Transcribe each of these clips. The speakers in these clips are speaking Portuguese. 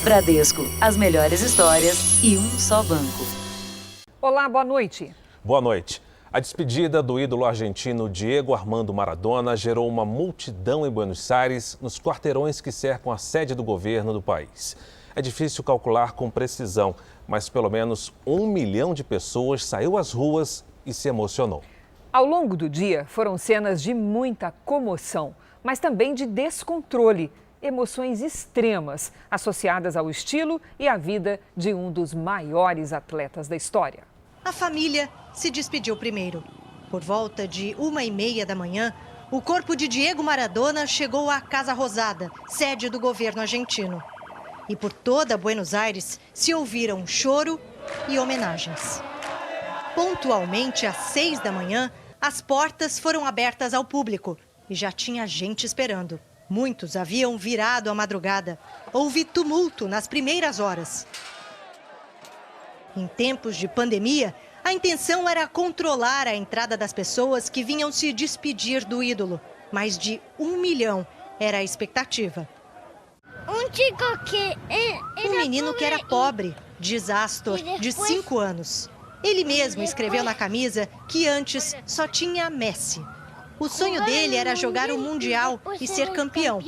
Bradesco, as melhores histórias e um só banco. Olá, boa noite. Boa noite. A despedida do ídolo argentino Diego Armando Maradona gerou uma multidão em Buenos Aires, nos quarteirões que cercam a sede do governo do país. É difícil calcular com precisão, mas pelo menos 1 milhão de pessoas saiu às ruas e se emocionou. Ao longo do dia, foram cenas de muita comoção, mas também de descontrole. Emoções extremas associadas ao estilo e à vida de um dos maiores atletas da história. A família se despediu primeiro. Por volta de 1h30 da manhã, o corpo de Diego Maradona chegou à Casa Rosada, sede do governo argentino. E por toda Buenos Aires se ouviram choro e homenagens. Pontualmente às 6 da manhã, as portas foram abertas ao público e já tinha gente esperando. Muitos haviam virado à madrugada. Houve tumulto nas primeiras horas. Em tempos de pandemia, a intenção era controlar a entrada das pessoas que vinham se despedir do ídolo. Mais de 1 milhão era a expectativa. Um menino que era pobre, diz Astor, de 5 anos. Ele mesmo escreveu na camisa que antes só tinha Messi. O sonho dele era jogar o Mundial e ser campeão.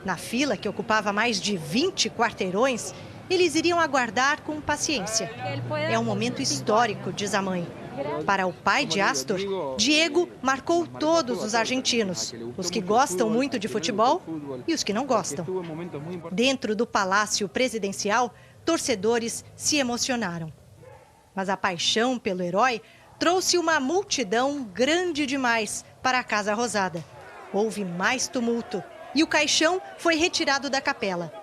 Na fila, que ocupava mais de 20 quarteirões, eles iriam aguardar com paciência. É um momento histórico, diz a mãe. Para o pai de Astor, Diego marcou todos os argentinos, os que gostam muito de futebol e os que não gostam. Dentro do Palácio Presidencial, torcedores se emocionaram. Mas a paixão pelo herói trouxe uma multidão grande demais para a Casa Rosada. Houve mais tumulto e o caixão foi retirado da capela.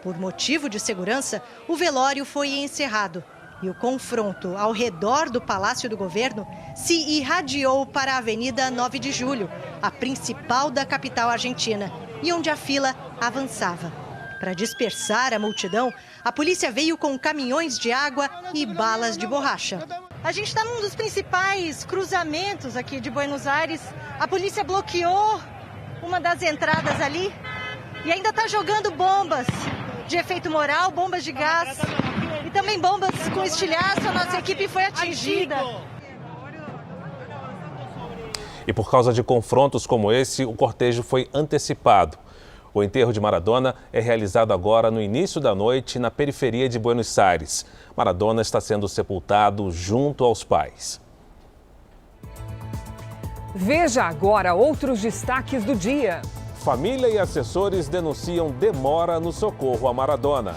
Por motivo de segurança, o velório foi encerrado e o confronto ao redor do Palácio do Governo se irradiou para a Avenida 9 de Julho, a principal da capital argentina, e onde a fila avançava. Para dispersar a multidão, a polícia veio com caminhões de água e balas de borracha. A gente está num dos principais cruzamentos aqui de Buenos Aires. A polícia bloqueou uma das entradas ali e ainda está jogando bombas de efeito moral, bombas de gás e também bombas com estilhaço. A nossa equipe foi atingida. E por causa de confrontos como esse, o cortejo foi antecipado. O enterro de Maradona é realizado agora no início da noite na periferia de Buenos Aires. Maradona está sendo sepultado junto aos pais. Veja agora outros destaques do dia. Família e assessores denunciam demora no socorro a Maradona.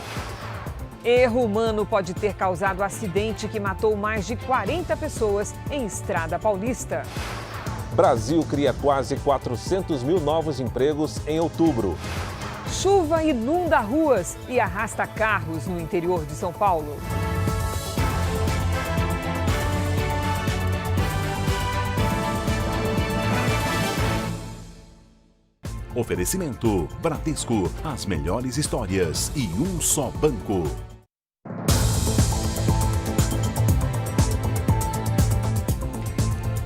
Erro humano pode ter causado acidente que matou mais de 40 pessoas em Estrada Paulista. Brasil cria quase 400 mil novos empregos em outubro. Chuva inunda ruas e arrasta carros no interior de São Paulo. Oferecimento Bradesco, as melhores histórias e um só banco.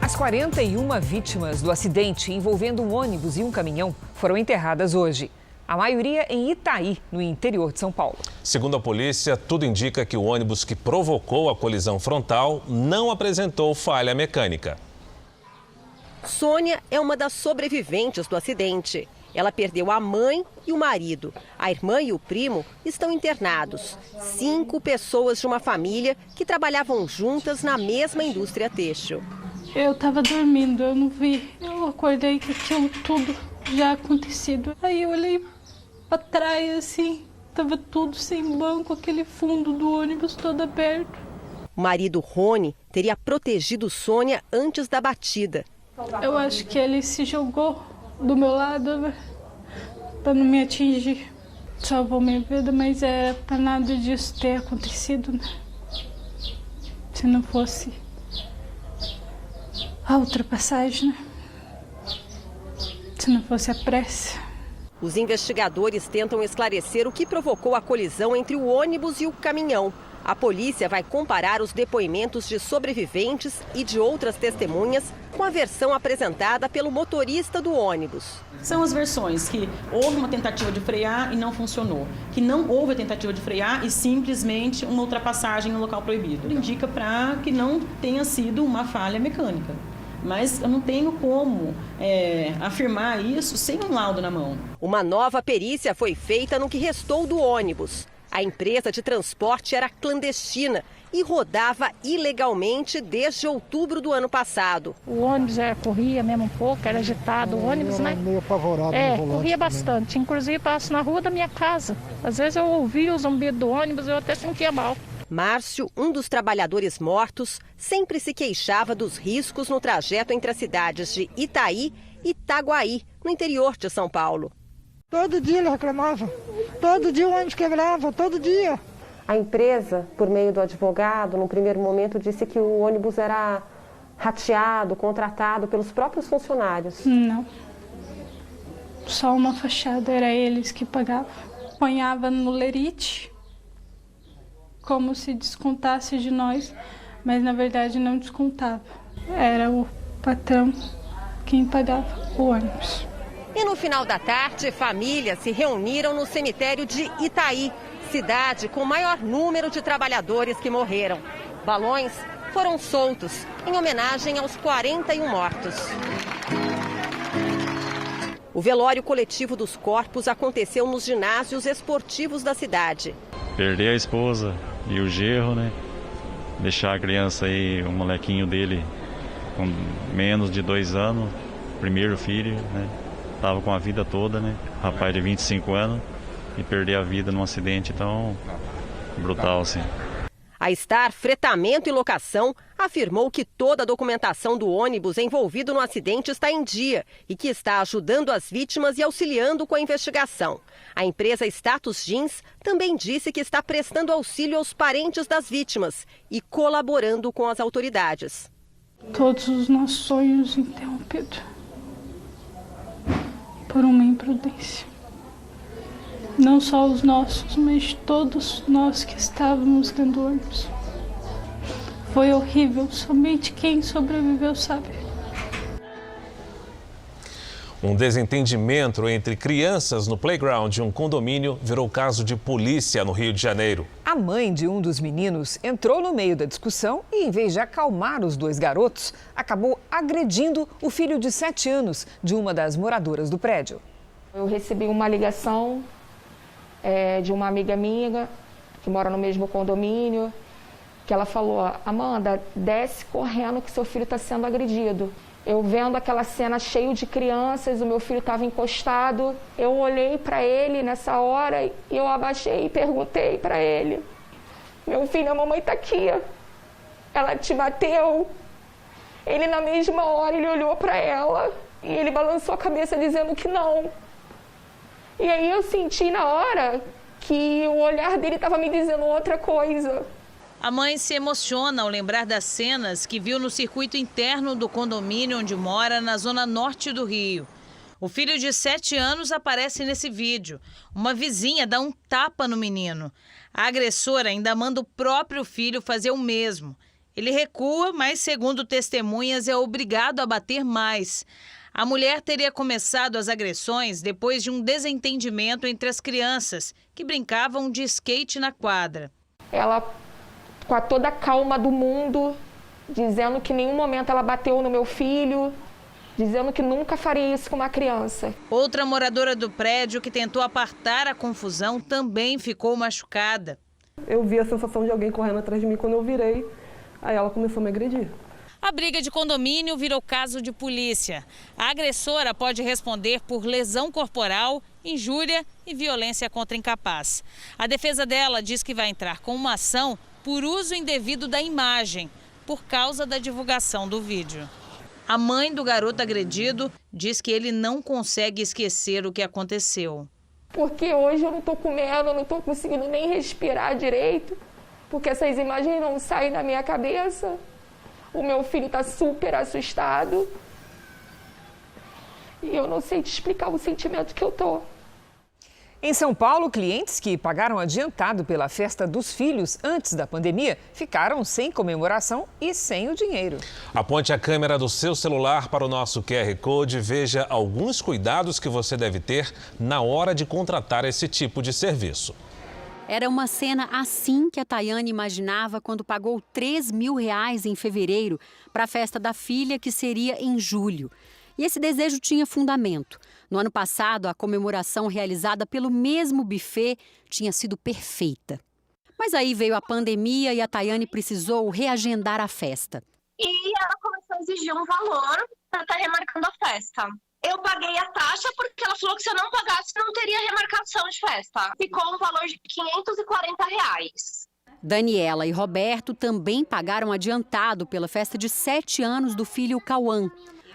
As 41 vítimas do acidente envolvendo um ônibus e um caminhão foram enterradas hoje. A maioria em Itaí, no interior de São Paulo. Segundo a polícia, tudo indica que o ônibus que provocou a colisão frontal não apresentou falha mecânica. Sônia é uma das sobreviventes do acidente. Ela perdeu a mãe e o marido. A irmã e o primo estão internados. 5 pessoas de uma família que trabalhavam juntas na mesma indústria têxtil. Eu estava dormindo, eu não vi. Eu acordei com aquilo tudo já acontecido. Aí eu olhei para trás assim, estava tudo sem banco, aquele fundo do ônibus todo aberto. O marido Rony teria protegido Sônia antes da batida. Eu acho que ele se jogou do meu lado para não me atingir. Salvou minha vida, mas era para nada disso ter acontecido, né? Se não fosse a ultrapassagem, né? Se não fosse a pressa. Os investigadores tentam esclarecer o que provocou a colisão entre o ônibus e o caminhão. A polícia vai comparar os depoimentos de sobreviventes e de outras testemunhas com a versão apresentada pelo motorista do ônibus. São as versões que houve uma tentativa de frear e não funcionou, que não houve a tentativa de frear e simplesmente uma ultrapassagem no local proibido. Indica para que não tenha sido uma falha mecânica. Mas eu não tenho como afirmar isso sem um laudo na mão. Uma nova perícia foi feita no que restou do ônibus. A empresa de transporte era clandestina e rodava ilegalmente desde outubro do ano passado. O ônibus corria mesmo um pouco, era agitado o ônibus, né? Meio apavorado no volante corria também. bastante. Inclusive, passo na rua da minha casa. Às vezes eu ouvia o zumbido do ônibus e eu até sentia mal. Márcio, um dos trabalhadores mortos, sempre se queixava dos riscos no trajeto entre as cidades de Itaí e Itaguaí, no interior de São Paulo. Todo dia ele reclamava, todo dia o ônibus quebrava, todo dia. A empresa, por meio do advogado, no primeiro momento disse que o ônibus era rateado, contratado pelos próprios funcionários. Não. Só uma fachada, era eles que pagavam. Ponhava no lerite, como se descontasse de nós, mas na verdade não descontava. Era o patrão quem pagava o ônibus. E no final da tarde, famílias se reuniram no cemitério de Itaí, cidade com o maior número de trabalhadores que morreram. Balões foram soltos em homenagem aos 41 mortos. O velório coletivo dos corpos aconteceu nos ginásios esportivos da cidade. Perder a esposa e o genro, né? Deixar a criança aí, o molequinho dele com menos de 2 anos, primeiro filho, né? Tava com a vida toda, né? Rapaz de 25 anos e perder a vida num acidente tão brutal assim. A Star Fretamento e Locação afirmou que toda a documentação do ônibus envolvido no acidente está em dia e que está ajudando as vítimas e auxiliando com a investigação. A empresa Status Jeans também disse que está prestando auxílio aos parentes das vítimas e colaborando com as autoridades. Todos os nossos sonhos interrompidos por uma imprudência. Não só os nossos, mas todos nós que estávamos dentro do ônibus. Foi horrível, somente quem sobreviveu sabe. Um desentendimento entre crianças no playground de um condomínio virou caso de polícia no Rio de Janeiro. A mãe de um dos meninos entrou no meio da discussão e, em vez de acalmar os dois garotos, acabou agredindo o filho de 7 anos de uma das moradoras do prédio. Eu recebi uma ligação de uma amiga minha que mora no mesmo condomínio, que ela falou: Amanda, desce correndo que seu filho está sendo agredido. Eu vendo aquela cena cheio de crianças, o meu filho estava encostado. Eu olhei para ele nessa hora e eu abaixei e perguntei para ele: meu filho, a mamãe está aqui. Ela te bateu? Ele, na mesma hora, ele olhou para ela e ele balançou a cabeça dizendo que não. E aí eu senti na hora que o olhar dele estava me dizendo outra coisa. A mãe se emociona ao lembrar das cenas que viu no circuito interno do condomínio onde mora, na zona norte do Rio. O filho de 7 anos aparece nesse vídeo. Uma vizinha dá um tapa no menino. A agressora ainda manda o próprio filho fazer o mesmo. Ele recua, mas, segundo testemunhas, é obrigado a bater mais. A mulher teria começado as agressões depois de um desentendimento entre as crianças, que brincavam de skate na quadra. Ela, com toda a calma do mundo, dizendo que em nenhum momento ela bateu no meu filho, dizendo que nunca faria isso com uma criança. Outra moradora do prédio que tentou apartar a confusão também ficou machucada. Eu vi a sensação de alguém correndo atrás de mim quando eu virei, aí ela começou a me agredir. A briga de condomínio virou caso de polícia. A agressora pode responder por lesão corporal, injúria e violência contra incapaz. A defesa dela diz que vai entrar com uma ação por uso indevido da imagem, por causa da divulgação do vídeo. A mãe do garoto agredido diz que ele não consegue esquecer o que aconteceu. Porque hoje eu não estou comendo, eu não estou conseguindo nem respirar direito, porque essas imagens não saem da minha cabeça. O meu filho está super assustado e eu não sei te explicar o sentimento que eu tô. Em São Paulo, clientes que pagaram adiantado pela festa dos filhos antes da pandemia ficaram sem comemoração e sem o dinheiro. Aponte a câmera do seu celular para o nosso QR Code e veja alguns cuidados que você deve ter na hora de contratar esse tipo de serviço. Era uma cena assim que a Tayane imaginava quando pagou R$3 mil em fevereiro para a festa da filha, que seria em julho. E esse desejo tinha fundamento. No ano passado, a comemoração realizada pelo mesmo buffet tinha sido perfeita. Mas aí veio a pandemia e a Tayane precisou reagendar a festa. E ela começou a exigir um valor para estar remarcando a festa. Eu paguei a taxa porque ela falou que se eu não pagasse não teria remarcação de festa. Ficou um valor de R$540. Daniela e Roberto também pagaram adiantado pela festa de 7 anos do filho Cauã.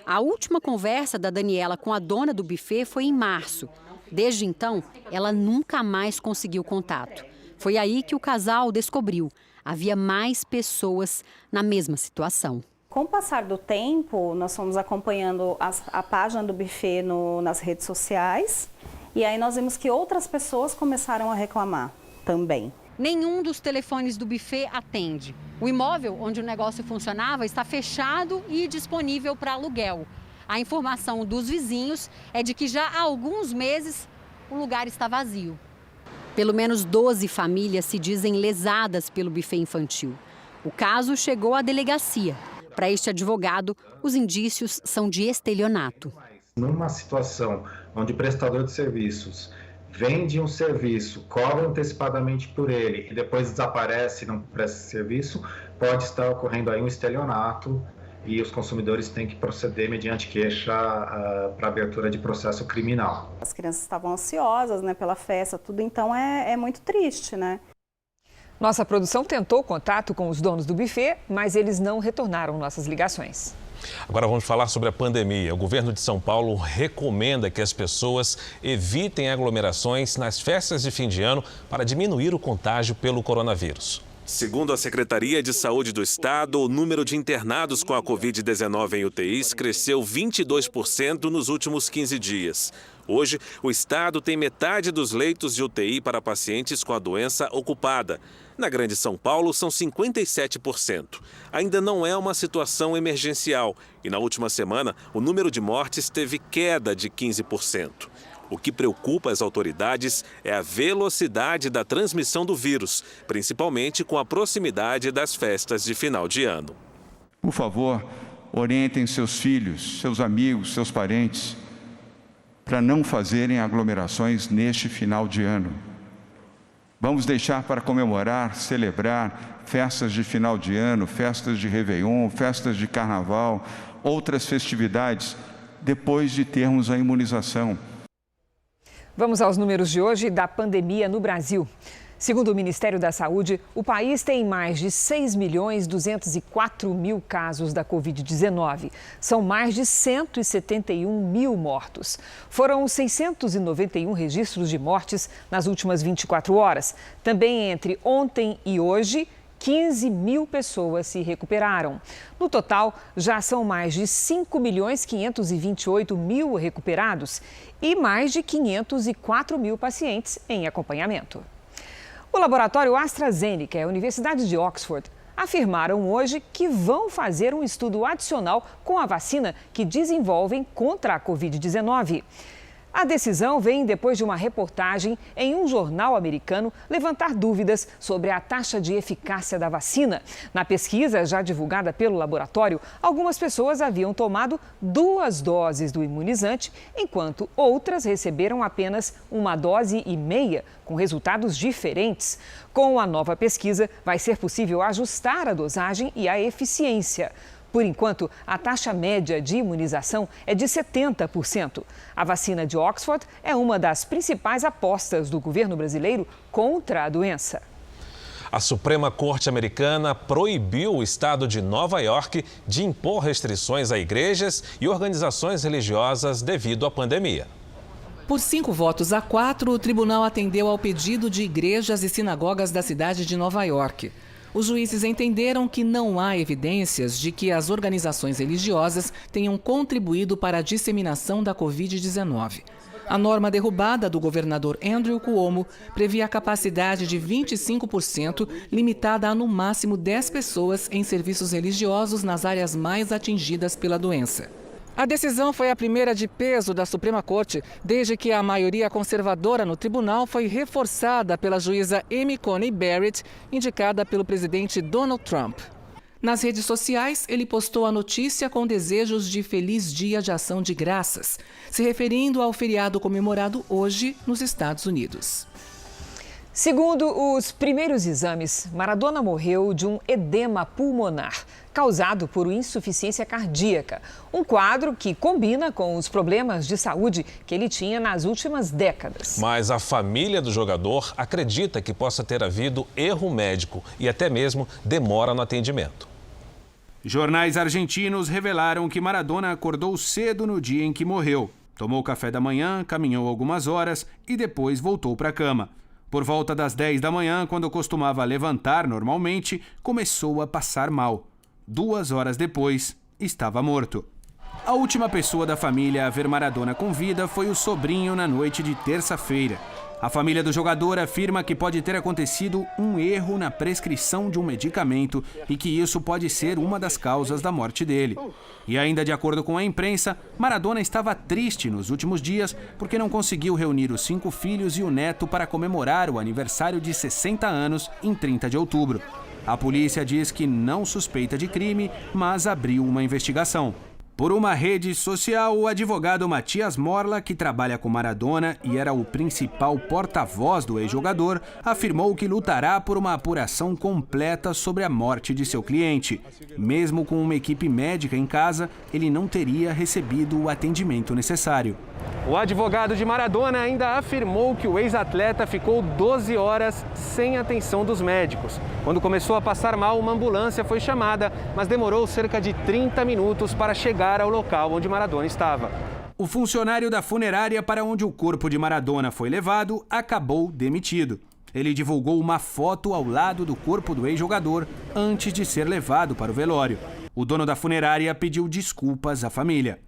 A última conversa da Daniela com a dona do buffet foi em março. Desde então, ela nunca mais conseguiu contato. Foi aí que o casal descobriu: havia mais pessoas na mesma situação. Com o passar do tempo, nós fomos acompanhando a página do buffet nas redes sociais e aí nós vimos que outras pessoas começaram a reclamar também. Nenhum dos telefones do buffet atende. O imóvel onde o negócio funcionava está fechado e disponível para aluguel. A informação dos vizinhos é de que já há alguns meses o lugar está vazio. Pelo menos 12 famílias se dizem lesadas pelo buffet infantil. O caso chegou à delegacia. Para este advogado, os indícios são de estelionato. Numa situação onde o prestador de serviços vende um serviço, cobra antecipadamente por ele e depois desaparece e não presta serviço, pode estar ocorrendo aí um estelionato e os consumidores têm que proceder mediante queixa para abertura de processo criminal. As crianças estavam ansiosas, né, pela festa, tudo, então é muito triste, né? Nossa produção tentou contato com os donos do buffet, mas eles não retornaram nossas ligações. Agora vamos falar sobre a pandemia. O governo de São Paulo recomenda que as pessoas evitem aglomerações nas festas de fim de ano para diminuir o contágio pelo coronavírus. Segundo a Secretaria de Saúde do Estado, o número de internados com a Covid-19 em UTIs cresceu 22% nos últimos 15 dias. Hoje, o Estado tem metade dos leitos de UTI para pacientes com a doença ocupada. Na Grande São Paulo, são 57%. Ainda não é uma situação emergencial e, na última semana, o número de mortes teve queda de 15%. O que preocupa as autoridades é a velocidade da transmissão do vírus, principalmente com a proximidade das festas de final de ano. Por favor, orientem seus filhos, seus amigos, seus parentes, para não fazerem aglomerações neste final de ano. Vamos deixar para comemorar, celebrar festas de final de ano, festas de Réveillon, festas de Carnaval, outras festividades, depois de termos a imunização. Vamos aos números de hoje da pandemia no Brasil. Segundo o Ministério da Saúde, o país tem mais de 6.204.000 casos da Covid-19. São mais de 171 mil mortos. Foram 691 registros de mortes nas últimas 24 horas. Também entre ontem e hoje, 15 mil pessoas se recuperaram. No total, já são mais de 5.528.000 recuperados e mais de 504 mil pacientes em acompanhamento. O laboratório AstraZeneca e a Universidade de Oxford afirmaram hoje que vão fazer um estudo adicional com a vacina que desenvolvem contra a Covid-19. A decisão vem depois de uma reportagem em um jornal americano levantar dúvidas sobre a taxa de eficácia da vacina. Na pesquisa já divulgada pelo laboratório, algumas pessoas haviam tomado 2 doses do imunizante, enquanto outras receberam apenas 1,5 dose, com resultados diferentes. Com a nova pesquisa, vai ser possível ajustar a dosagem e a eficiência. Por enquanto, a taxa média de imunização é de 70%. A vacina de Oxford é uma das principais apostas do governo brasileiro contra a doença. A Suprema Corte Americana proibiu o estado de Nova York de impor restrições a igrejas e organizações religiosas devido à pandemia. Por 5 votos a 4, o tribunal atendeu ao pedido de igrejas e sinagogas da cidade de Nova York. Os juízes entenderam que não há evidências de que as organizações religiosas tenham contribuído para a disseminação da Covid-19. A norma derrubada do governador Andrew Cuomo previa a capacidade de 25%, limitada a no máximo 10 pessoas em serviços religiosos nas áreas mais atingidas pela doença. A decisão foi a primeira de peso da Suprema Corte, desde que a maioria conservadora no tribunal foi reforçada pela juíza Amy Coney Barrett, indicada pelo presidente Donald Trump. Nas redes sociais, ele postou a notícia com desejos de feliz Dia de Ação de Graças, se referindo ao feriado comemorado hoje nos Estados Unidos. Segundo os primeiros exames, Maradona morreu de um edema pulmonar, causado por insuficiência cardíaca. Um quadro que combina com os problemas de saúde que ele tinha nas últimas décadas. Mas a família do jogador acredita que possa ter havido erro médico e até mesmo demora no atendimento. Jornais argentinos revelaram que Maradona acordou cedo no dia em que morreu. Tomou café da manhã, caminhou algumas horas e depois voltou para a cama. Por volta das 10 da manhã, quando costumava levantar normalmente, começou a passar mal. 2 horas depois, estava morto. A última pessoa da família a ver Maradona com vida foi o sobrinho na noite de terça-feira. A família do jogador afirma que pode ter acontecido um erro na prescrição de um medicamento e que isso pode ser uma das causas da morte dele. E ainda de acordo com a imprensa, Maradona estava triste nos últimos dias porque não conseguiu reunir os 5 filhos e o neto para comemorar o aniversário de 60 anos em 30 de outubro. A polícia diz que não suspeita de crime, mas abriu uma investigação. Por uma rede social, o advogado Matias Morla, que trabalha com Maradona e era o principal porta-voz do ex-jogador, afirmou que lutará por uma apuração completa sobre a morte de seu cliente. Mesmo com uma equipe médica em casa, ele não teria recebido o atendimento necessário. O advogado de Maradona ainda afirmou que o ex-atleta ficou 12 horas sem atenção dos médicos. Quando começou a passar mal, uma ambulância foi chamada, mas demorou cerca de 30 minutos para chegar ao local onde Maradona estava. O funcionário da funerária para onde o corpo de Maradona foi levado acabou demitido. Ele divulgou uma foto ao lado do corpo do ex-jogador antes de ser levado para o velório. O dono da funerária pediu desculpas à família.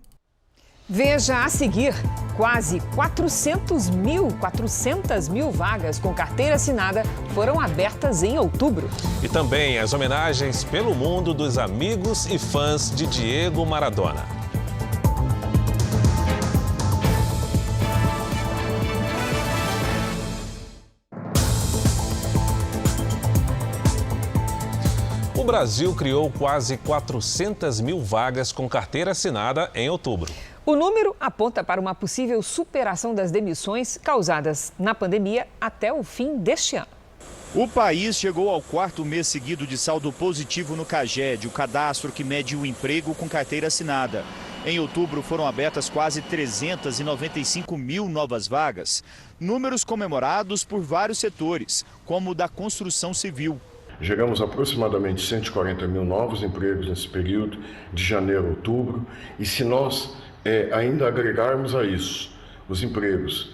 Veja a seguir, quase 400 mil vagas com carteira assinada foram abertas em outubro. E também as homenagens pelo mundo dos amigos e fãs de Diego Maradona. O Brasil criou quase 400 mil vagas com carteira assinada em outubro. O número aponta para uma possível superação das demissões causadas na pandemia até o fim deste ano. O país chegou ao 4º mês seguido de saldo positivo no CAGED, o cadastro que mede o emprego com carteira assinada. Em outubro foram abertas quase 395 mil novas vagas, números comemorados por vários setores, como o da construção civil. Geramos aproximadamente 140 mil novos empregos nesse período, de janeiro a outubro, e se nós ainda agregarmos a isso os empregos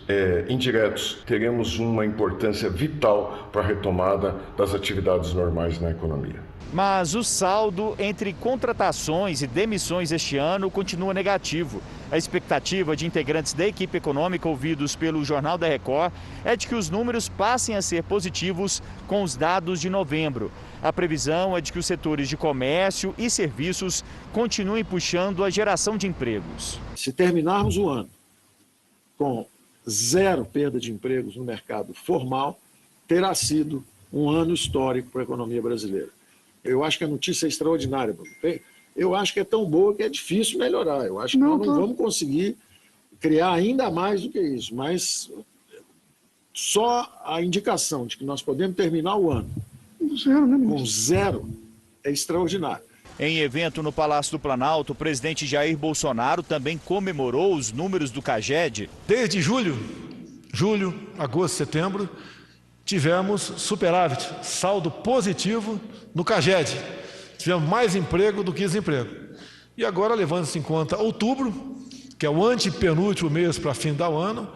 indiretos, teremos uma importância vital para a retomada das atividades normais na economia. Mas o saldo entre contratações e demissões este ano continua negativo. A expectativa de integrantes da equipe econômica ouvidos pelo Jornal da Record é de que os números passem a ser positivos com os dados de novembro. A previsão é de que os setores de comércio e serviços continuem puxando a geração de empregos. Se terminarmos o ano com 0 perda de empregos no mercado formal, terá sido um ano histórico para a economia brasileira. Eu acho que a notícia é extraordinária. Eu acho que é tão boa que é difícil melhorar. Eu acho que nós não vamos conseguir criar ainda mais do que isso. Mas só a indicação de que nós podemos terminar o ano com 0 é extraordinário. Em evento no Palácio do Planalto, o presidente Jair Bolsonaro também comemorou os números do CAGED. Desde julho, agosto, setembro, tivemos superávit, saldo positivo no CAGED. Tivemos mais emprego do que desemprego. E agora, levando-se em conta outubro, que é o antepenúltimo mês para fim do ano,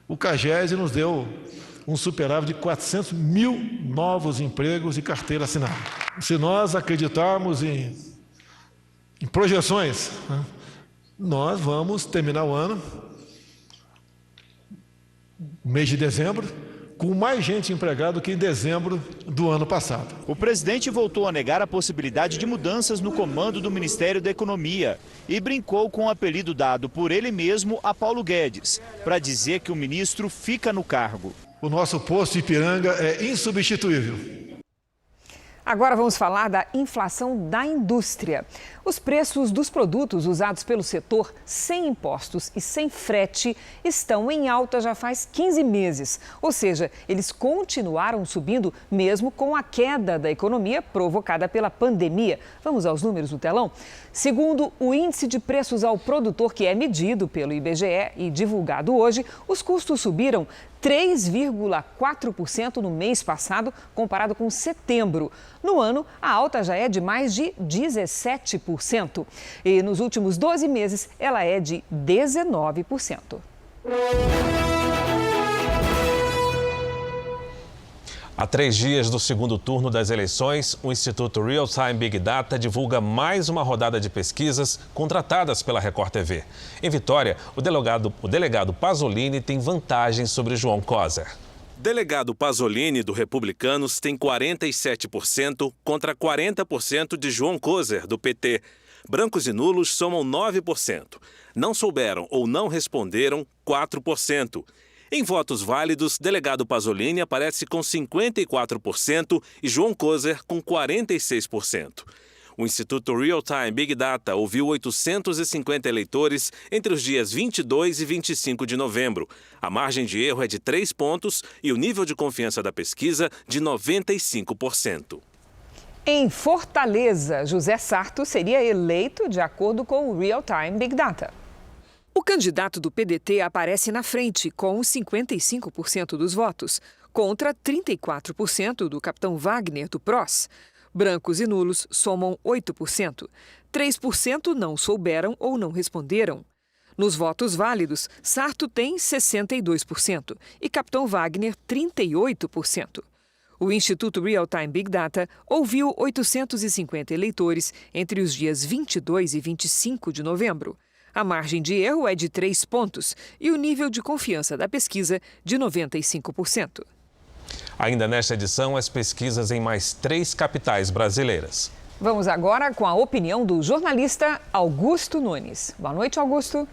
o CAGED nos deu um superávit de 400 mil novos empregos e carteira assinada. Se nós acreditarmos em projeções, nós vamos terminar o ano mês de dezembro, com mais gente empregada que em dezembro do ano passado. O presidente voltou a negar a possibilidade de mudanças no comando do Ministério da Economia e brincou com o apelido dado por ele mesmo a Paulo Guedes, para dizer que o ministro fica no cargo. O nosso posto Ipiranga é insubstituível. Agora vamos falar da inflação da indústria. Os preços dos produtos usados pelo setor sem impostos e sem frete estão em alta já faz 15 meses. Ou seja, eles continuaram subindo mesmo com a queda da economia provocada pela pandemia. Vamos aos números do telão? Segundo o índice de preços ao produtor, que é medido pelo IBGE e divulgado hoje, os custos subiram 3,4% no mês passado, comparado com setembro. No ano, a alta já é de mais de 17%. E nos últimos 12 meses, ela é de 19%. Há 3 dias do segundo turno das eleições, o Instituto Real Time Big Data divulga mais uma rodada de pesquisas contratadas pela Record TV. Em Vitória, o delegado Pasolini tem vantagem sobre João Coser. Delegado Pasolini, do Republicanos, tem 47% contra 40% de João Coser, do PT. Brancos e nulos somam 9%. Não souberam ou não responderam, 4%. Em votos válidos, delegado Pasolini aparece com 54% e João Coser com 46%. O Instituto Real Time Big Data ouviu 850 eleitores entre os dias 22 e 25 de novembro. A margem de erro é de 3 pontos e o nível de confiança da pesquisa de 95%. Em Fortaleza, José Sarto seria eleito de acordo com o Real Time Big Data. O candidato do PDT aparece na frente, com 55% dos votos, contra 34% do capitão Wagner, do PROS. Brancos e nulos somam 8%. 3% não souberam ou não responderam. Nos votos válidos, Sarto tem 62% e capitão Wagner 38%. O Instituto Real Time Big Data ouviu 850 eleitores entre os dias 22 e 25 de novembro. A margem de erro é de 3 pontos e o nível de confiança da pesquisa de 95%. Ainda nesta edição, as pesquisas em mais 3 capitais brasileiras. Vamos agora com a opinião do jornalista Augusto Nunes. Boa noite, Augusto.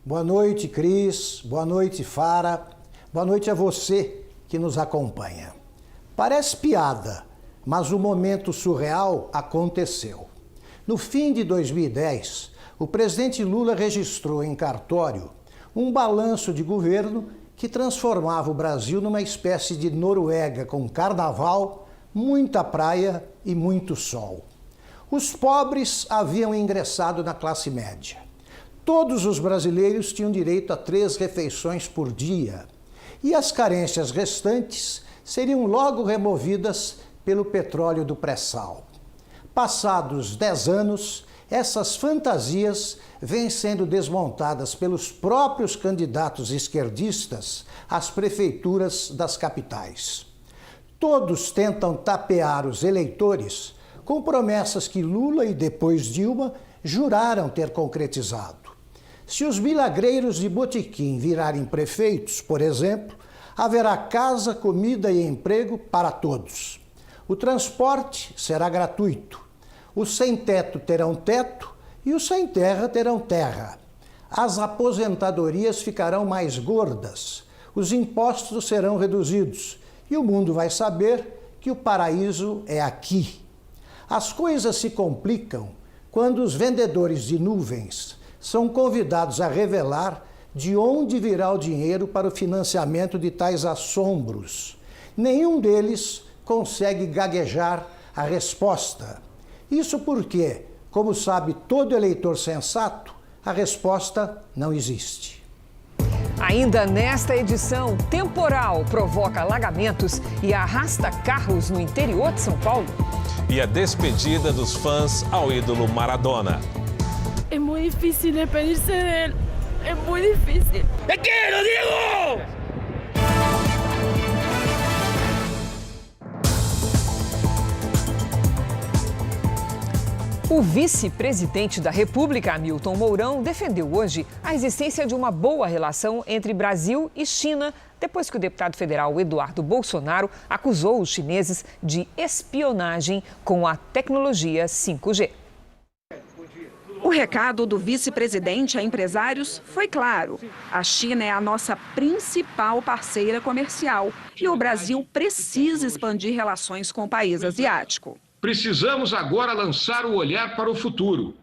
Boa noite, Cris. Boa noite, Fara. Boa noite a você que nos acompanha. Parece piada, mas o momento surreal aconteceu. No fim de 2010, o presidente Lula registrou em cartório um balanço de governo que transformava o Brasil numa espécie de Noruega com carnaval, muita praia e muito sol. Os pobres haviam ingressado na classe média. Todos os brasileiros tinham direito a 3 refeições por dia. E as carências restantes seriam logo removidas pelo petróleo do pré-sal. Passados 10 anos, essas fantasias vêm sendo desmontadas pelos próprios candidatos esquerdistas às prefeituras das capitais. Todos tentam tapear os eleitores com promessas que Lula e depois Dilma juraram ter concretizado. Se os milagreiros de botequim virarem prefeitos, por exemplo, haverá casa, comida e emprego para todos. O transporte será gratuito. Os sem-teto terão teto e os sem-terra terão terra. As aposentadorias ficarão mais gordas, os impostos serão reduzidos e o mundo vai saber que o paraíso é aqui. As coisas se complicam quando os vendedores de nuvens são convidados a revelar de onde virá o dinheiro para o financiamento de tais assombros. Nenhum deles consegue gaguejar a resposta. Isso porque, como sabe todo eleitor sensato, a resposta não existe. Ainda nesta edição, temporal provoca alagamentos e arrasta carros no interior de São Paulo. E a despedida dos fãs ao ídolo Maradona. É muito difícil despedir-se dele. É muito difícil. ¡Te quiero, Diego! O vice-presidente da República, Hamilton Mourão, defendeu hoje a existência de uma boa relação entre Brasil e China, depois que o deputado federal Eduardo Bolsonaro acusou os chineses de espionagem com a tecnologia 5G. O recado do vice-presidente a empresários foi claro. A China é a nossa principal parceira comercial e o Brasil precisa expandir relações com o país asiático. Precisamos agora lançar o olhar para o futuro,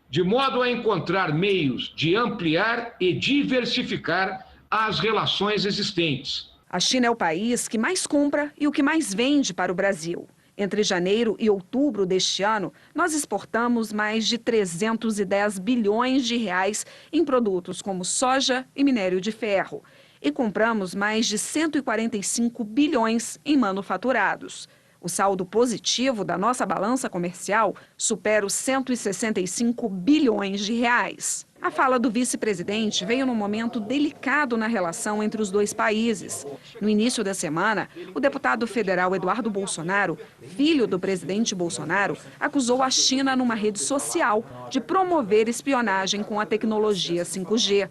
de modo a encontrar meios de ampliar e diversificar as relações existentes. A China é o país que mais compra e o que mais vende para o Brasil. Entre janeiro e outubro deste ano, nós exportamos mais de 310 bilhões de reais em produtos como soja e minério de ferro. E compramos mais de 145 bilhões em manufaturados. O saldo positivo da nossa balança comercial supera os 165 bilhões de reais. A fala do vice-presidente veio num momento delicado na relação entre os dois países. No início da semana, o deputado federal Eduardo Bolsonaro, filho do presidente Bolsonaro, acusou a China numa rede social de promover espionagem com a tecnologia 5G.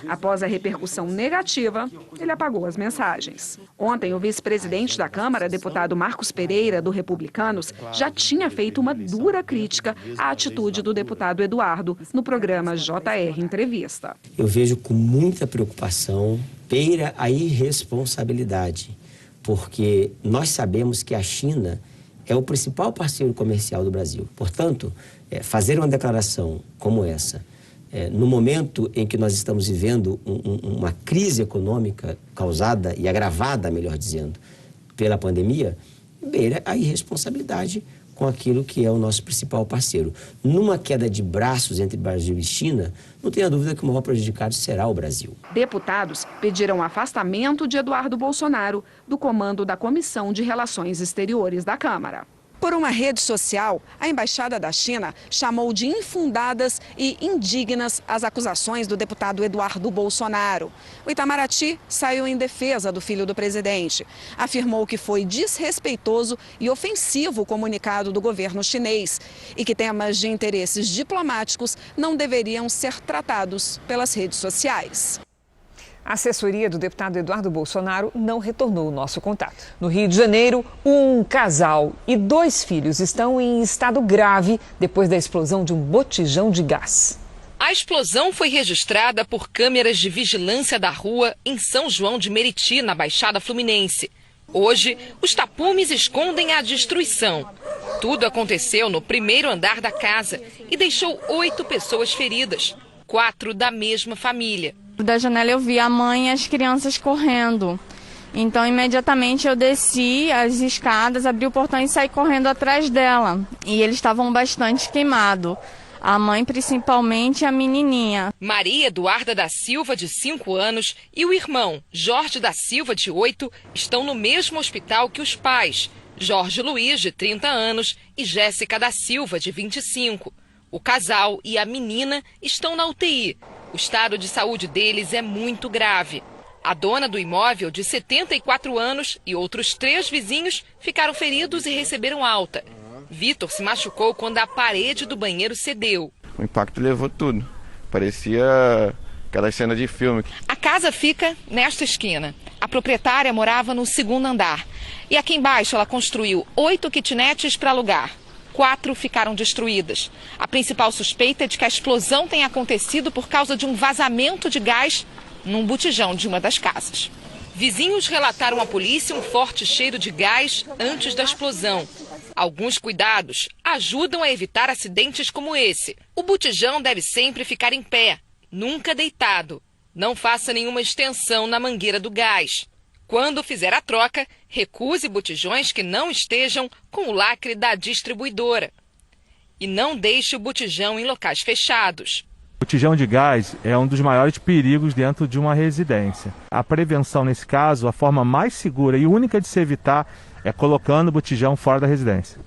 Após a repercussão negativa, ele apagou as mensagens. Ontem, o vice-presidente da Câmara, deputado Marcos Pereira, do Republicanos, já tinha feito uma dura crítica à atitude do deputado Eduardo no programa JR Entrevista. Eu vejo com muita preocupação, beira a irresponsabilidade, porque nós sabemos que a China é o principal parceiro comercial do Brasil. Portanto, fazer uma declaração como essa, no momento em que nós estamos vivendo uma crise econômica causada e agravada, melhor dizendo, pela pandemia, beira a irresponsabilidade com aquilo que é o nosso principal parceiro. Numa queda de braços entre Brasil e China, não tenha dúvida que o maior prejudicado será o Brasil. Deputados pediram afastamento de Eduardo Bolsonaro do comando da Comissão de Relações Exteriores da Câmara. Por uma rede social, a Embaixada da China chamou de infundadas e indignas as acusações do deputado Eduardo Bolsonaro. O Itamaraty saiu em defesa do filho do presidente. Afirmou que foi desrespeitoso e ofensivo o comunicado do governo chinês e que temas de interesses diplomáticos não deveriam ser tratados pelas redes sociais. A assessoria do deputado Eduardo Bolsonaro não retornou o nosso contato. No Rio de Janeiro, um casal e 2 filhos estão em estado grave depois da explosão de um botijão de gás. A explosão foi registrada por câmeras de vigilância da rua em São João de Meriti, na Baixada Fluminense. Hoje, os tapumes escondem a destruição. Tudo aconteceu no primeiro andar da casa e deixou 8 pessoas feridas, 4 da mesma família. Da janela eu vi a mãe e as crianças correndo. Então, imediatamente eu desci as escadas, abri o portão e saí correndo atrás dela. E eles estavam bastante queimados. A mãe, principalmente, a menininha. Maria Eduarda da Silva, de 5 anos, e o irmão, Jorge da Silva, de 8, estão no mesmo hospital que os pais, Jorge Luiz, de 30 anos, e Jéssica da Silva, de 25. O casal e a menina estão na UTI. O estado de saúde deles é muito grave. A dona do imóvel, de 74 anos, e outros 3 vizinhos ficaram feridos e receberam alta. Vitor se machucou quando a parede do banheiro cedeu. O impacto levou tudo. Parecia aquela cena de filme. A casa fica nesta esquina. A proprietária morava no 2º andar. E aqui embaixo ela construiu 8 kitnets para alugar. 4 ficaram destruídas. A principal suspeita é de que a explosão tenha acontecido por causa de um vazamento de gás num botijão de uma das casas. Vizinhos relataram à polícia um forte cheiro de gás antes da explosão. Alguns cuidados ajudam a evitar acidentes como esse. O botijão deve sempre ficar em pé, nunca deitado. Não faça nenhuma extensão na mangueira do gás. Quando fizer a troca, recuse botijões que não estejam com o lacre da distribuidora. E não deixe o botijão em locais fechados. O botijão de gás é um dos maiores perigos dentro de uma residência. A prevenção, nesse caso, a forma mais segura e única de se evitar é colocando o botijão fora da residência.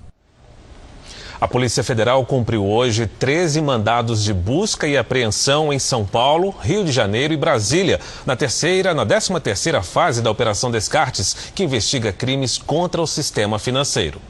A Polícia Federal cumpriu hoje 13 mandados de busca e apreensão em São Paulo, Rio de Janeiro e Brasília, na 13ª fase da Operação Descartes, que investiga crimes contra o sistema financeiro.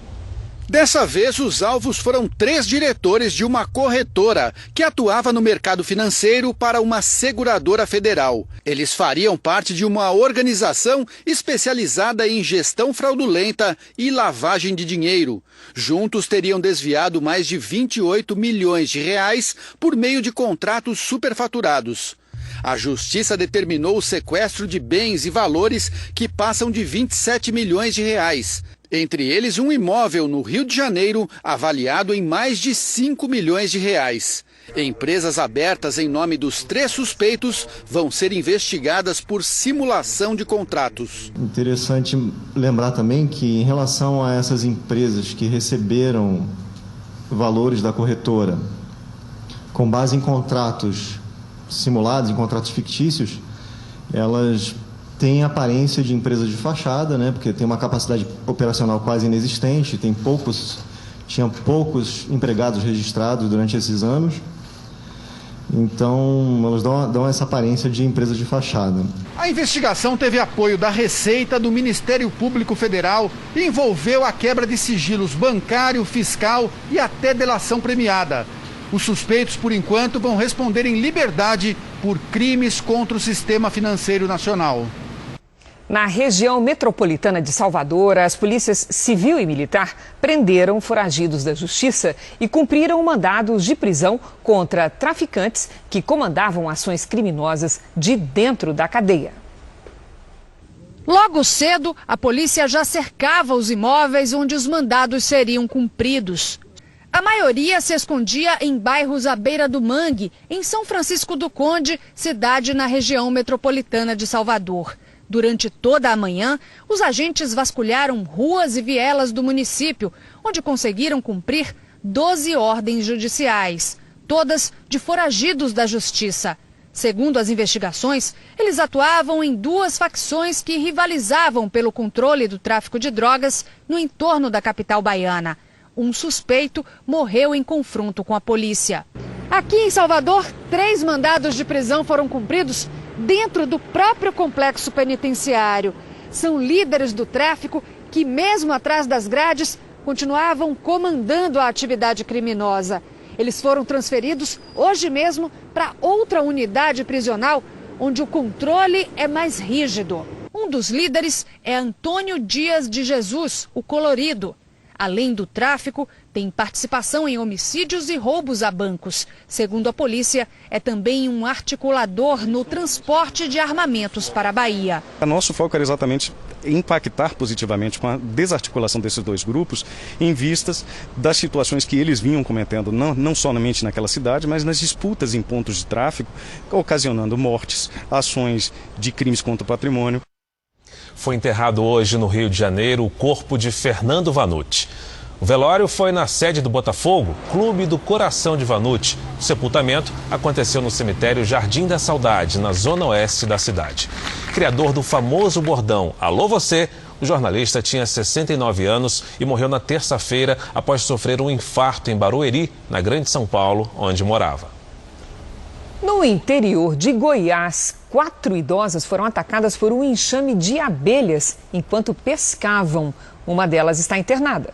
Dessa vez, os alvos foram 3 diretores de uma corretora que atuava no mercado financeiro para uma seguradora federal. Eles fariam parte de uma organização especializada em gestão fraudulenta e lavagem de dinheiro. Juntos teriam desviado mais de 28 milhões de reais por meio de contratos superfaturados. A Justiça determinou o sequestro de bens e valores que passam de 27 milhões de reais. Entre eles, um imóvel no Rio de Janeiro avaliado em mais de 5 milhões de reais. Empresas abertas em nome dos 3 suspeitos vão ser investigadas por simulação de contratos. Interessante lembrar também que, em relação a essas empresas que receberam valores da corretora com base em contratos simulados, em contratos fictícios, elas têm aparência de empresas de fachada, né? Porque tem uma capacidade operacional quase inexistente, tinha poucos empregados registrados durante esses anos. Então, elas dão essa aparência de empresas de fachada. A investigação teve apoio da Receita, do Ministério Público Federal e envolveu a quebra de sigilos bancário, fiscal e até delação premiada. Os suspeitos, por enquanto, vão responder em liberdade por crimes contra o sistema financeiro nacional. Na região metropolitana de Salvador, as polícias civil e militar prenderam foragidos da justiça e cumpriram mandados de prisão contra traficantes que comandavam ações criminosas de dentro da cadeia. Logo cedo, a polícia já cercava os imóveis onde os mandados seriam cumpridos. A maioria se escondia em bairros à beira do Mangue, em São Francisco do Conde, cidade na região metropolitana de Salvador. Durante toda a manhã, os agentes vasculharam ruas e vielas do município, onde conseguiram cumprir 12 ordens judiciais, todas de foragidos da justiça. Segundo as investigações, eles atuavam em 2 facções que rivalizavam pelo controle do tráfico de drogas no entorno da capital baiana. Um suspeito morreu em confronto com a polícia. Aqui em Salvador, 3 mandados de prisão foram cumpridos dentro do próprio complexo penitenciário. São líderes do tráfico que, mesmo atrás das grades, continuavam comandando a atividade criminosa. Eles foram transferidos hoje mesmo para outra unidade prisional, onde o controle é mais rígido. Um dos líderes é Antônio Dias de Jesus, o Colorido. Além do tráfico, tem participação em homicídios e roubos a bancos. Segundo a polícia, é também um articulador no transporte de armamentos para a Bahia. Nosso foco era exatamente impactar positivamente com a desarticulação desses 2 grupos em vistas das situações que eles vinham cometendo, não somente naquela cidade, mas nas disputas em pontos de tráfico, ocasionando mortes, ações de crimes contra o patrimônio. Foi enterrado hoje no Rio de Janeiro o corpo de Fernando Vanucci. O velório foi na sede do Botafogo, Clube do Coração de Vanucci. O sepultamento aconteceu no cemitério Jardim da Saudade, na zona oeste da cidade. Criador do famoso bordão "Alô você", o jornalista tinha 69 anos e morreu na terça-feira após sofrer um infarto em Barueri, na Grande São Paulo, onde morava. No interior de Goiás, 4 idosas foram atacadas por um enxame de abelhas enquanto pescavam. Uma delas está internada.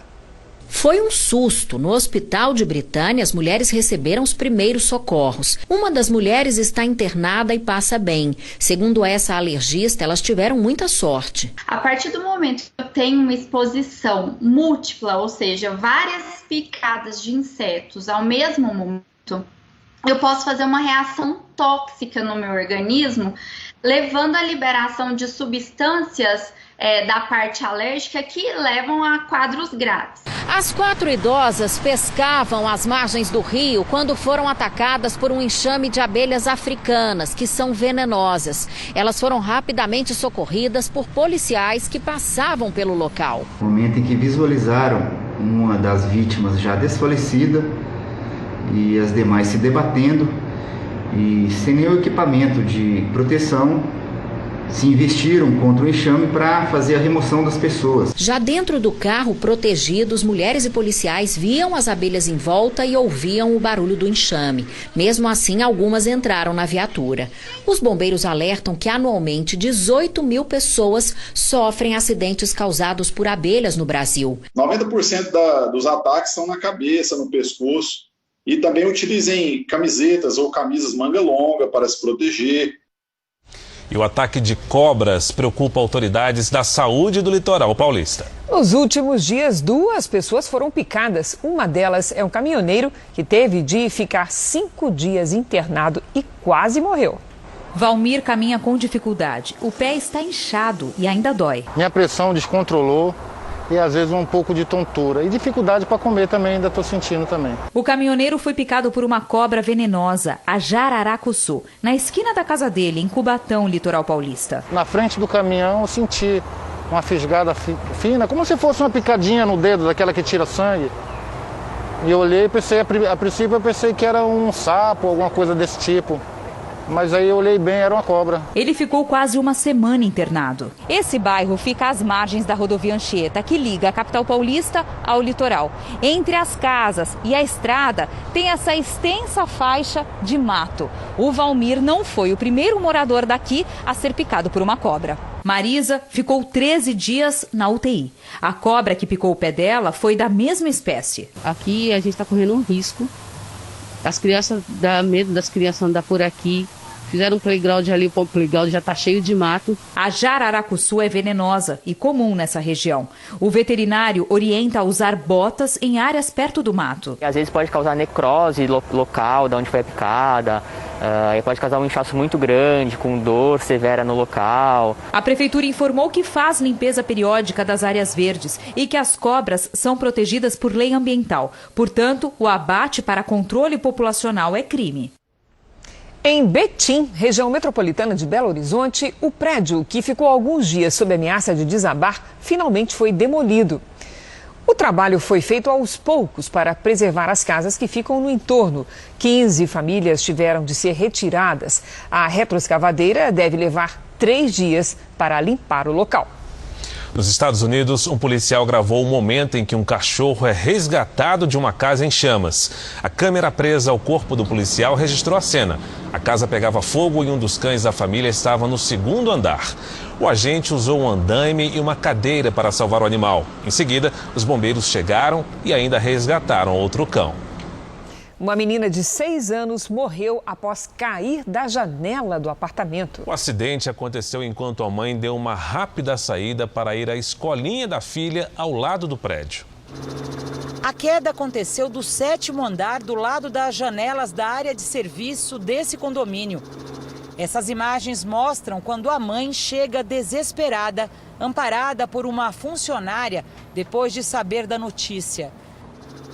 Foi um susto. No hospital de Britânia, as mulheres receberam os primeiros socorros. Uma das mulheres está internada e passa bem. Segundo essa alergista, elas tiveram muita sorte. A partir do momento que eu tenho uma exposição múltipla, ou seja, várias picadas de insetos ao mesmo momento, eu posso fazer uma reação tóxica no meu organismo, levando à liberação de substâncias da parte alérgica que levam a quadros graves. As 4 idosas pescavam às margens do rio quando foram atacadas por um enxame de abelhas africanas, que são venenosas. Elas foram rapidamente socorridas por policiais que passavam pelo local. No momento em que visualizaram uma das vítimas já desfalecida e as demais se debatendo e sem nenhum equipamento de proteção, se investiram contra o enxame para fazer a remoção das pessoas. Já dentro do carro, protegidos, mulheres e policiais viam as abelhas em volta e ouviam o barulho do enxame. Mesmo assim, algumas entraram na viatura. Os bombeiros alertam que anualmente 18 mil pessoas sofrem acidentes causados por abelhas no Brasil. 90% dos ataques são na cabeça, no pescoço. E também utilizem camisetas ou camisas manga longa para se proteger. E o ataque de cobras preocupa autoridades da saúde do litoral paulista. Nos últimos dias, 2 pessoas foram picadas. Uma delas é um caminhoneiro que teve de ficar 5 dias internado e quase morreu. Valmir caminha com dificuldade. O pé está inchado e ainda dói. Minha pressão descontrolou e às vezes um pouco de tontura. E dificuldade para comer também, ainda estou sentindo também. O caminhoneiro foi picado por uma cobra venenosa, a jararacuçu, na esquina da casa dele, em Cubatão, litoral paulista. Na frente do caminhão eu senti uma fisgada fina, como se fosse uma picadinha no dedo, daquela que tira sangue. E eu olhei e pensei, a princípio eu pensei que era um sapo, alguma coisa desse tipo. Mas aí eu olhei bem, era uma cobra. Ele ficou quase uma semana internado. Esse bairro fica às margens da rodovia Anchieta, que liga a capital paulista ao litoral. Entre as casas e a estrada tem essa extensa faixa de mato. O Valmir não foi o primeiro morador daqui a ser picado por uma cobra. Marisa ficou 13 dias na UTI. A cobra que picou o pé dela foi da mesma espécie. Aqui a gente está correndo um risco. As crianças, dá medo das crianças andar por aqui. Fizeram um playground ali, o playground já está cheio de mato. A jararacuçu é venenosa e comum nessa região. O veterinário orienta a usar botas em áreas perto do mato. Às vezes pode causar necrose local, de onde foi a picada. Pode causar um inchaço muito grande, com dor severa no local. A prefeitura informou que faz limpeza periódica das áreas verdes e que as cobras são protegidas por lei ambiental. Portanto, o abate para controle populacional é crime. Em Betim, região metropolitana de Belo Horizonte, o prédio que ficou alguns dias sob ameaça de desabar finalmente foi demolido. O trabalho foi feito aos poucos para preservar as casas que ficam no entorno. 15 famílias tiveram de ser retiradas. A retroescavadeira deve levar 3 dias para limpar o local. Nos Estados Unidos, um policial gravou o momento em que um cachorro é resgatado de uma casa em chamas. A câmera presa ao corpo do policial registrou a cena. A casa pegava fogo e um dos cães da família estava no 2º andar. O agente usou um andaime e uma cadeira para salvar o animal. Em seguida, os bombeiros chegaram e ainda resgataram outro cão. Uma menina de 6 anos morreu após cair da janela do apartamento. O acidente aconteceu enquanto a mãe deu uma rápida saída para ir à escolinha da filha ao lado do prédio. A queda aconteceu do 7º andar, do lado das janelas da área de serviço desse condomínio. Essas imagens mostram quando a mãe chega desesperada, amparada por uma funcionária, depois de saber da notícia.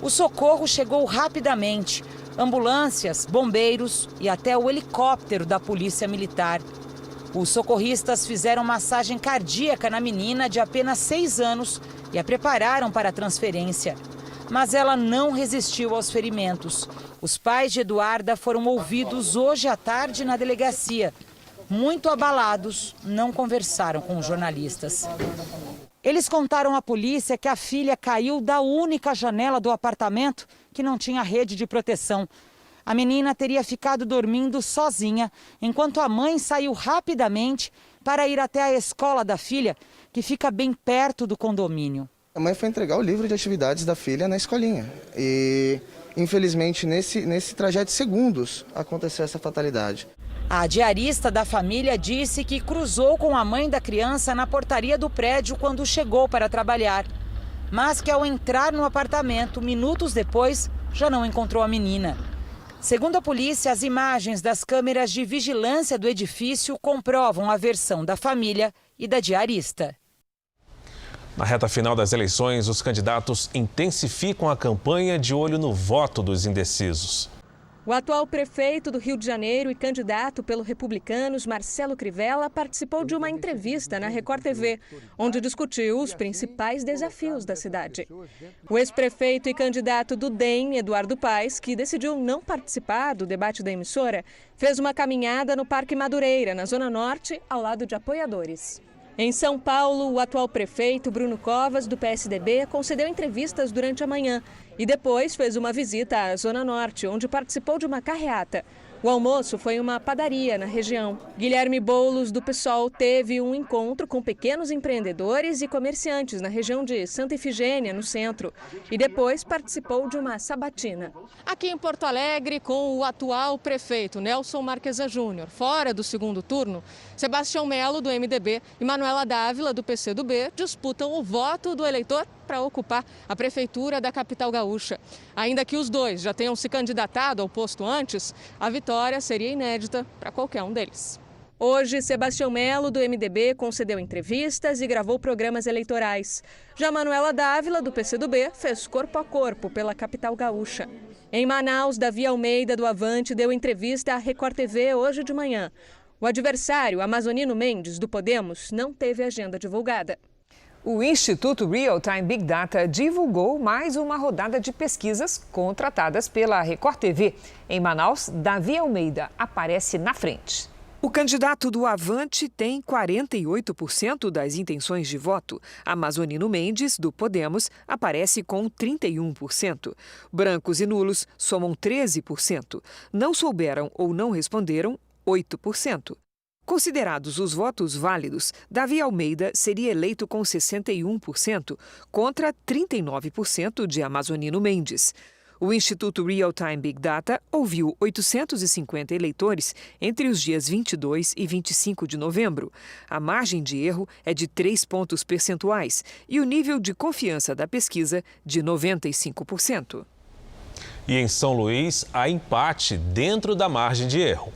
O socorro chegou rapidamente. Ambulâncias, bombeiros e até o helicóptero da Polícia Militar. Os socorristas fizeram massagem cardíaca na menina de apenas 6 anos e a prepararam para a transferência. Mas ela não resistiu aos ferimentos. Os pais de Eduarda foram ouvidos hoje à tarde na delegacia. Muito abalados, não conversaram com os jornalistas. Eles contaram à polícia que a filha caiu da única janela do apartamento que não tinha rede de proteção. A menina teria ficado dormindo sozinha, enquanto a mãe saiu rapidamente para ir até a escola da filha, que fica bem perto do condomínio. A mãe foi entregar o livro de atividades da filha na escolinha. E, infelizmente, nesse trajeto de segundos, aconteceu essa fatalidade. A diarista da família disse que cruzou com a mãe da criança na portaria do prédio quando chegou para trabalhar. Mas que ao entrar no apartamento, minutos depois, já não encontrou a menina. Segundo a polícia, as imagens das câmeras de vigilância do edifício comprovam a versão da família e da diarista. Na reta final das eleições, os candidatos intensificam a campanha de olho no voto dos indecisos. O atual prefeito do Rio de Janeiro e candidato pelo Republicanos, Marcelo Crivella, participou de uma entrevista na Record TV, onde discutiu os principais desafios da cidade. O ex-prefeito e candidato do DEM, Eduardo Paes, que decidiu não participar do debate da emissora, fez uma caminhada no Parque Madureira, na Zona Norte, ao lado de apoiadores. Em São Paulo, o atual prefeito, Bruno Covas, do PSDB, concedeu entrevistas durante a manhã e depois fez uma visita à Zona Norte, onde participou de uma carreata. O almoço foi em uma padaria na região. Guilherme Boulos, do PSOL, teve um encontro com pequenos empreendedores e comerciantes na região de Santa Efigênia, no centro, e depois participou de uma sabatina. Aqui em Porto Alegre, com o atual prefeito Nelson Marquesa Júnior, fora do segundo turno, Sebastião Melo, do MDB, e Manuela Dávila, do PCdoB, disputam o voto do eleitor para ocupar a prefeitura da capital gaúcha. Ainda que os dois já tenham se candidatado ao posto antes, a vitória seria inédita para qualquer um deles. Hoje, Sebastião Melo, do MDB, concedeu entrevistas e gravou programas eleitorais. Já Manuela Dávila, do PCdoB, fez corpo a corpo pela capital gaúcha. Em Manaus, Davi Almeida, do Avante, deu entrevista à Record TV hoje de manhã. O adversário, Amazonino Mendes, do Podemos, não teve agenda divulgada. O Instituto Real Time Big Data divulgou mais uma rodada de pesquisas contratadas pela Record TV. Em Manaus, Davi Almeida aparece na frente. O candidato do Avante tem 48% das intenções de voto. Amazonino Mendes, do Podemos, aparece com 31%. Brancos e nulos somam 13%. Não souberam ou não responderam, 8%. Considerados os votos válidos, Davi Almeida seria eleito com 61% contra 39% de Amazonino Mendes. O Instituto Real Time Big Data ouviu 850 eleitores entre os dias 22 e 25 de novembro. A margem de erro é de 3 pontos percentuais e o nível de confiança da pesquisa de 95%. E em São Luís, há empate dentro da margem de erro.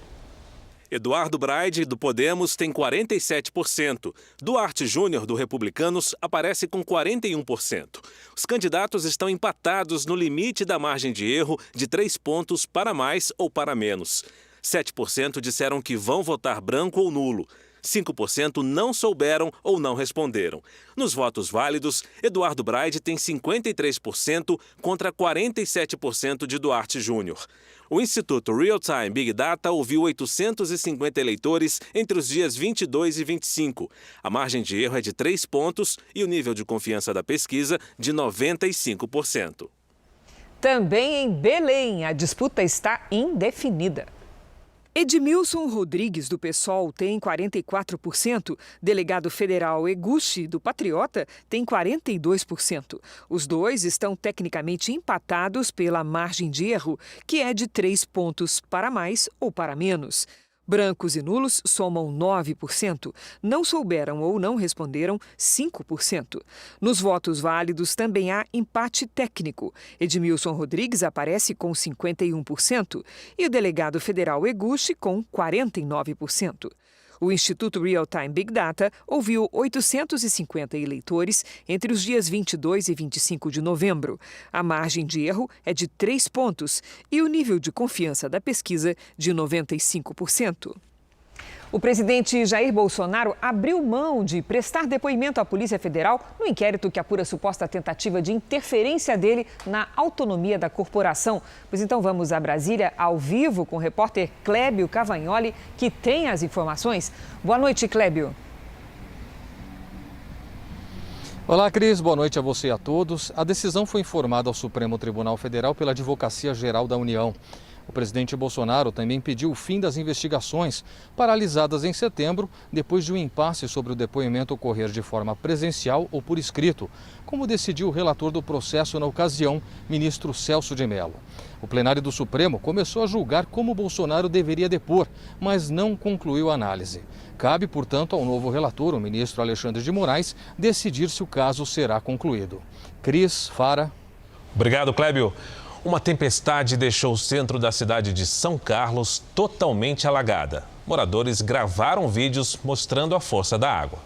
Eduardo Braide, do Podemos, tem 47%. Duarte Júnior, do Republicanos, aparece com 41%. Os candidatos estão empatados no limite da margem de erro de 3 pontos para mais ou para menos. 7% disseram que vão votar branco ou nulo. 5% não souberam ou não responderam. Nos votos válidos, Eduardo Braide tem 53% contra 47% de Duarte Júnior. O Instituto Real Time Big Data ouviu 850 eleitores entre os dias 22 e 25. A margem de erro é de 3 pontos e o nível de confiança da pesquisa de 95%. Também em Belém, a disputa está indefinida. Edmilson Rodrigues, do PSOL, tem 44%. Delegado federal Eguchi, do Patriota, tem 42%. Os dois estão tecnicamente empatados pela margem de erro, que é de 3 pontos para mais ou para menos. Brancos e nulos somam 9%. Não souberam ou não responderam 5%. Nos votos válidos também há empate técnico. Edmilson Rodrigues aparece com 51% e o delegado federal Eguchi com 49%. O Instituto Real Time Big Data ouviu 850 eleitores entre os dias 22 e 25 de novembro. A margem de erro é de 3 pontos e o nível de confiança da pesquisa de 95%. O presidente Jair Bolsonaro abriu mão de prestar depoimento à Polícia Federal no inquérito que apura a suposta tentativa de interferência dele na autonomia da corporação. Pois então vamos a Brasília, ao vivo, com o repórter Clébio Cavagnoli, que tem as informações. Boa noite, Clébio. Olá, Cris. Boa noite a você e a todos. A decisão foi informada ao Supremo Tribunal Federal pela Advocacia Geral da União. O presidente Bolsonaro também pediu o fim das investigações, paralisadas em setembro, depois de um impasse sobre o depoimento ocorrer de forma presencial ou por escrito, como decidiu o relator do processo na ocasião, ministro Celso de Mello. O plenário do Supremo começou a julgar como Bolsonaro deveria depor, mas não concluiu a análise. Cabe, portanto, ao novo relator, o ministro Alexandre de Moraes, decidir se o caso será concluído. Cris, Fara. Obrigado, Clébio. Uma tempestade deixou o centro da cidade de São Carlos totalmente alagada. Moradores gravaram vídeos mostrando a força da água.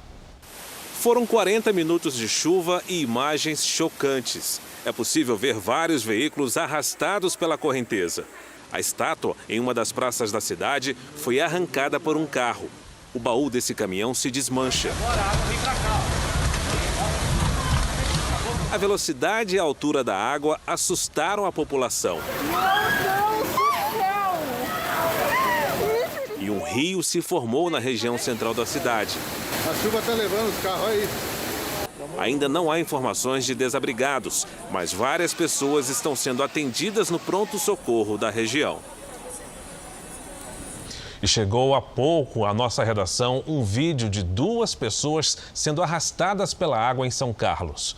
Foram 40 minutos de chuva e imagens chocantes. É possível ver vários veículos arrastados pela correnteza. A estátua, em uma das praças da cidade, foi arrancada por um carro. O baú desse caminhão se desmancha. A velocidade e a altura da água assustaram a população. E um rio se formou na região central da cidade. A chuva está levando os carros aí. Ainda não há informações de desabrigados, mas várias pessoas estão sendo atendidas no pronto-socorro da região. E chegou há pouco à nossa redação um vídeo de 2 pessoas sendo arrastadas pela água em São Carlos.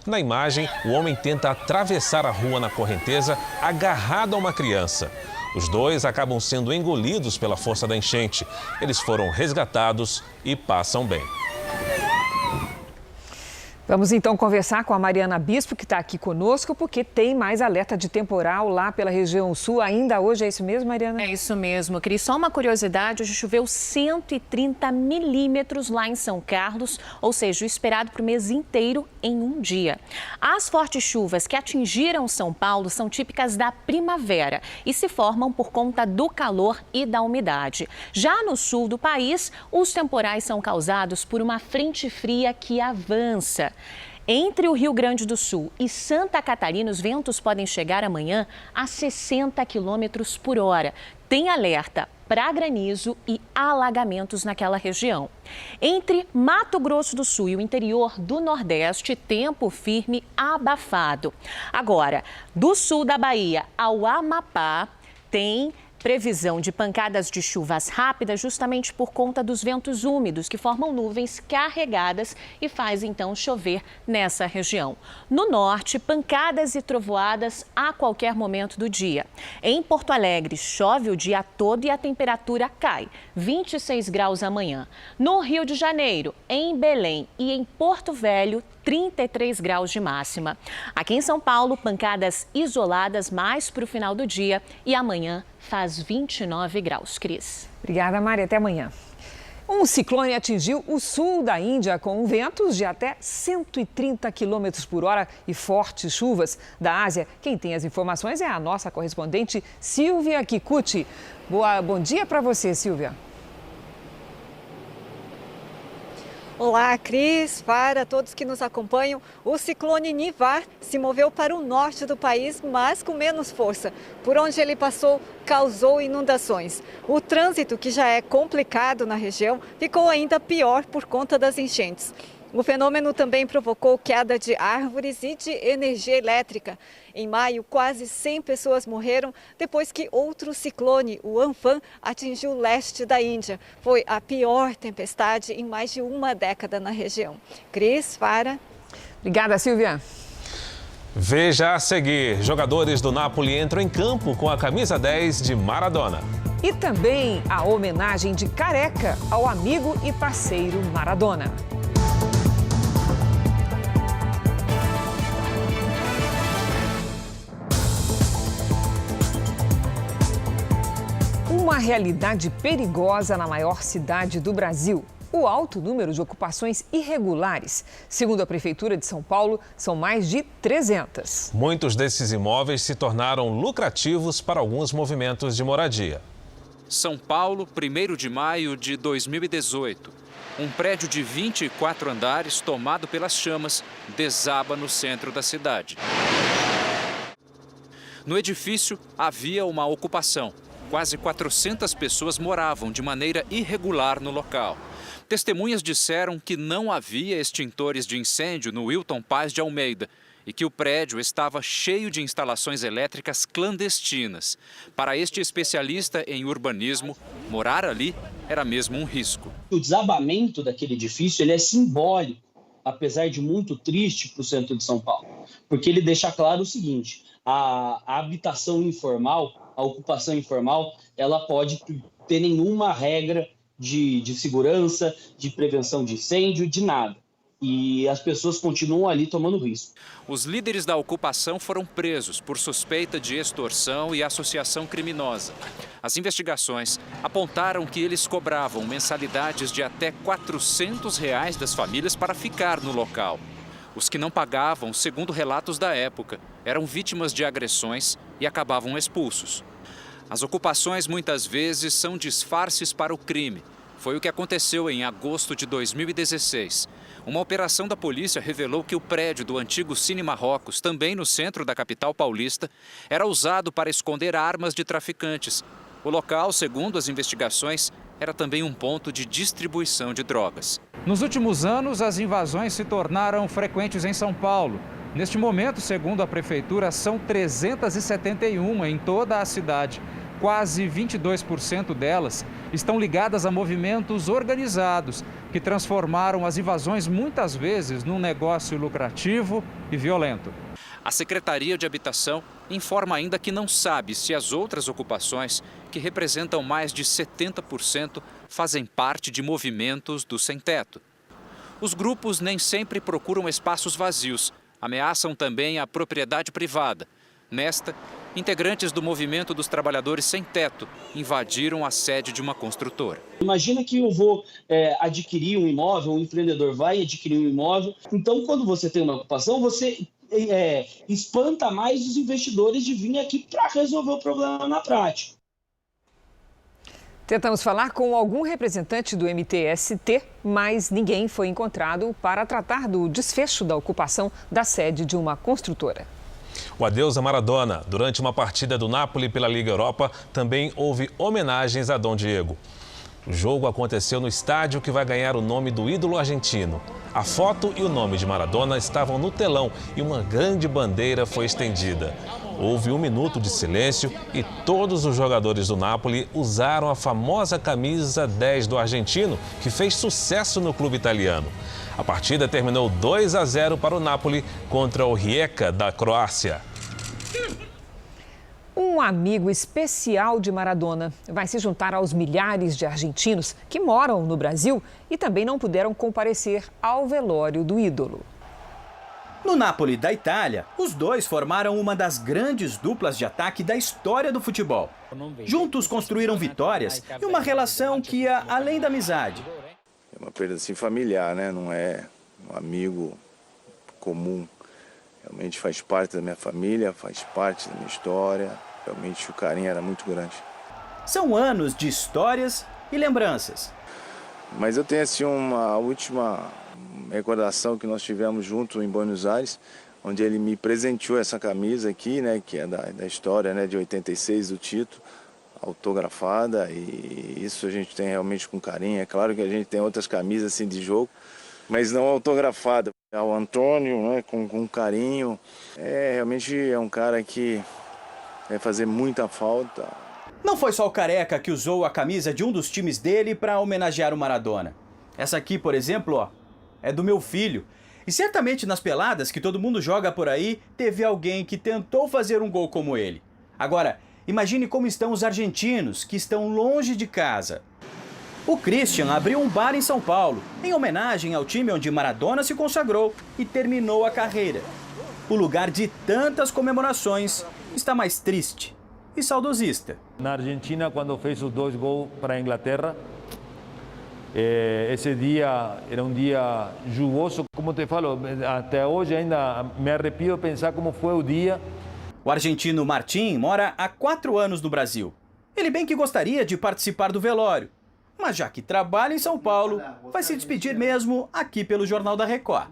Na imagem, o homem tenta atravessar a rua na correnteza agarrado a uma criança. Os 2 acabam sendo engolidos pela força da enchente. Eles foram resgatados e passam bem. Vamos então conversar com a Mariana Bispo, que está aqui conosco, porque tem mais alerta de temporal lá pela região sul ainda hoje. É isso mesmo, Mariana? É isso mesmo, Cris. Só uma curiosidade, hoje choveu 130 milímetros lá em São Carlos, ou seja, o esperado para o mês inteiro em um dia. As fortes chuvas que atingiram São Paulo são típicas da primavera e se formam por conta do calor e da umidade. Já no sul do país, os temporais são causados por uma frente fria que avança. Entre o Rio Grande do Sul e Santa Catarina, os ventos podem chegar amanhã a 60 quilômetros por hora. Tem alerta para granizo e alagamentos naquela região. Entre Mato Grosso do Sul e o interior do Nordeste, tempo firme abafado. Agora, do sul da Bahia ao Amapá, tem previsão de pancadas de chuvas rápidas justamente por conta dos ventos úmidos que formam nuvens carregadas e faz então chover nessa região. No norte, pancadas e trovoadas a qualquer momento do dia. Em Porto Alegre, chove o dia todo e a temperatura cai, 26 graus amanhã. No Rio de Janeiro, em Belém e em Porto Velho, 33 graus de máxima. Aqui em São Paulo, pancadas isoladas mais para o final do dia e amanhã faz 29 graus. Cris. Obrigada, Mari. Até amanhã. Um ciclone atingiu o sul da Índia com ventos de até 130 km por hora e fortes chuvas. Da Ásia, quem tem as informações é a nossa correspondente Silvia Kikuchi. Bom dia para você, Silvia. Olá, Cris, para todos que nos acompanham. O ciclone Nivar se moveu para o norte do país, mas com menos força. Por onde ele passou, causou inundações. O trânsito, que já é complicado na região, ficou ainda pior por conta das enchentes. O fenômeno também provocou queda de árvores e de energia elétrica. Em maio, quase 100 pessoas morreram depois que outro ciclone, o Amphan, atingiu o leste da Índia. Foi a pior tempestade em mais de uma década na região. Cris, Fara. Obrigada, Silvia. Veja a seguir, jogadores do Napoli entram em campo com a camisa 10 de Maradona. E também a homenagem de Careca ao amigo e parceiro Maradona. Uma realidade perigosa na maior cidade do Brasil. O alto número de ocupações irregulares. Segundo a Prefeitura de São Paulo, são mais de 300. Muitos desses imóveis se tornaram lucrativos para alguns movimentos de moradia. São Paulo, 1º de maio de 2018. Um prédio de 24 andares, tomado pelas chamas, desaba no centro da cidade. No edifício, havia uma ocupação. Quase 400 pessoas moravam de maneira irregular no local. Testemunhas disseram que não havia extintores de incêndio no Wilton Paz de Almeida e que o prédio estava cheio de instalações elétricas clandestinas. Para este especialista em urbanismo, morar ali era mesmo um risco. O desabamento daquele edifício ele é simbólico, apesar de muito triste para o centro de São Paulo, porque ele deixa claro o seguinte: a habitação informal, a ocupação informal, ela pode ter nenhuma regra de segurança, de prevenção de incêndio, de nada. E as pessoas continuam ali tomando risco. Os líderes da ocupação foram presos por suspeita de extorsão e associação criminosa. As investigações apontaram que eles cobravam mensalidades de até R$400 das famílias para ficar no local. Os que não pagavam, segundo relatos da época, eram vítimas de agressões e acabavam expulsos. As ocupações muitas vezes são disfarces para o crime. Foi o que aconteceu em agosto de 2016. Uma operação da polícia revelou que o prédio do antigo Cine Marrocos, também no centro da capital paulista, era usado para esconder armas de traficantes. O local, segundo as investigações, era também um ponto de distribuição de drogas. Nos últimos anos, as invasões se tornaram frequentes em São Paulo. Neste momento, segundo a prefeitura, são 371 em toda a cidade. Quase 22% delas estão ligadas a movimentos organizados, que transformaram as invasões muitas vezes num negócio lucrativo e violento. A Secretaria de Habitação informa ainda que não sabe se as outras ocupações, que representam mais de 70%, fazem parte de movimentos do sem-teto. Os grupos nem sempre procuram espaços vazios, ameaçam também a propriedade privada. Nesta, integrantes do movimento dos trabalhadores sem teto invadiram a sede de uma construtora. Imagina que eu vou adquirir um imóvel, um empreendedor vai adquirir um imóvel. Então, quando você tem uma ocupação, você espanta mais os investidores de vir aqui para resolver o problema na prática. Tentamos falar com algum representante do MTST, mas ninguém foi encontrado para tratar do desfecho da ocupação da sede de uma construtora. O adeus a Maradona. Durante uma partida do Napoli pela Liga Europa, também houve homenagens a Dom Diego. O jogo aconteceu no estádio que vai ganhar o nome do ídolo argentino. A foto e o nome de Maradona estavam no telão e uma grande bandeira foi estendida. Houve 1 minuto de silêncio e todos os jogadores do Napoli usaram a famosa camisa 10 do argentino, que fez sucesso no clube italiano. A partida terminou 2-0 para o Napoli contra o Rijeka da Croácia. Um amigo especial de Maradona vai se juntar aos milhares de argentinos que moram no Brasil e também não puderam comparecer ao velório do ídolo. No Napoli da Itália, os dois formaram uma das grandes duplas de ataque da história do futebol. Juntos construíram vitórias e uma relação que ia além da amizade. É uma perda assim familiar, né? Não é um amigo comum. Realmente faz parte da minha família, faz parte da minha história. Realmente o carinho era muito grande. São anos de histórias e lembranças. Mas eu tenho assim uma última recordação que nós tivemos junto em Buenos Aires, onde ele me presenteou essa camisa aqui, né, que é da história, né, de 86 do Tito, autografada, e isso a gente tem realmente com carinho. É claro que a gente tem outras camisas assim de jogo, mas não autografada. O Antônio, né, com carinho, realmente é um cara que vai fazer muita falta. Não foi só o Careca que usou a camisa de um dos times dele para homenagear o Maradona. Essa aqui, por exemplo, ó, é do meu filho. E certamente nas peladas que todo mundo joga por aí, teve alguém que tentou fazer um gol como ele. Agora, imagine como estão os argentinos, que estão longe de casa. O Christian abriu um bar em São Paulo, em homenagem ao time onde Maradona se consagrou e terminou a carreira. O lugar de tantas comemorações está mais triste e saudosista. Na Argentina, quando fez os 2 gols para a Inglaterra, esse dia era um dia chuvoso. Como te falo, até hoje ainda me arrepio de pensar como foi o dia. O argentino Martim mora há 4 anos no Brasil. Ele bem que gostaria de participar do velório, mas já que trabalha em São Paulo, vai se despedir mesmo aqui pelo Jornal da Record.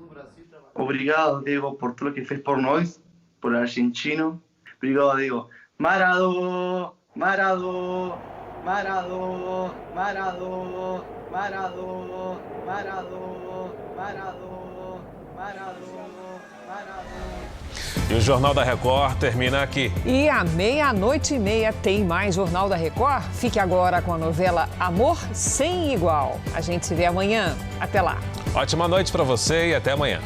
Obrigado, Diego, por tudo que fez por nós, por argentino. Obrigado, Diego. Maradona, Maradona, Maradona, Maradona, Maradona, Maradona, Maradona, Maradona, Maradona. E o Jornal da Record termina aqui. E à 00:30 tem mais Jornal da Record. Fique agora com a novela Amor Sem Igual. A gente se vê amanhã. Até lá. Ótima noite para você e até amanhã.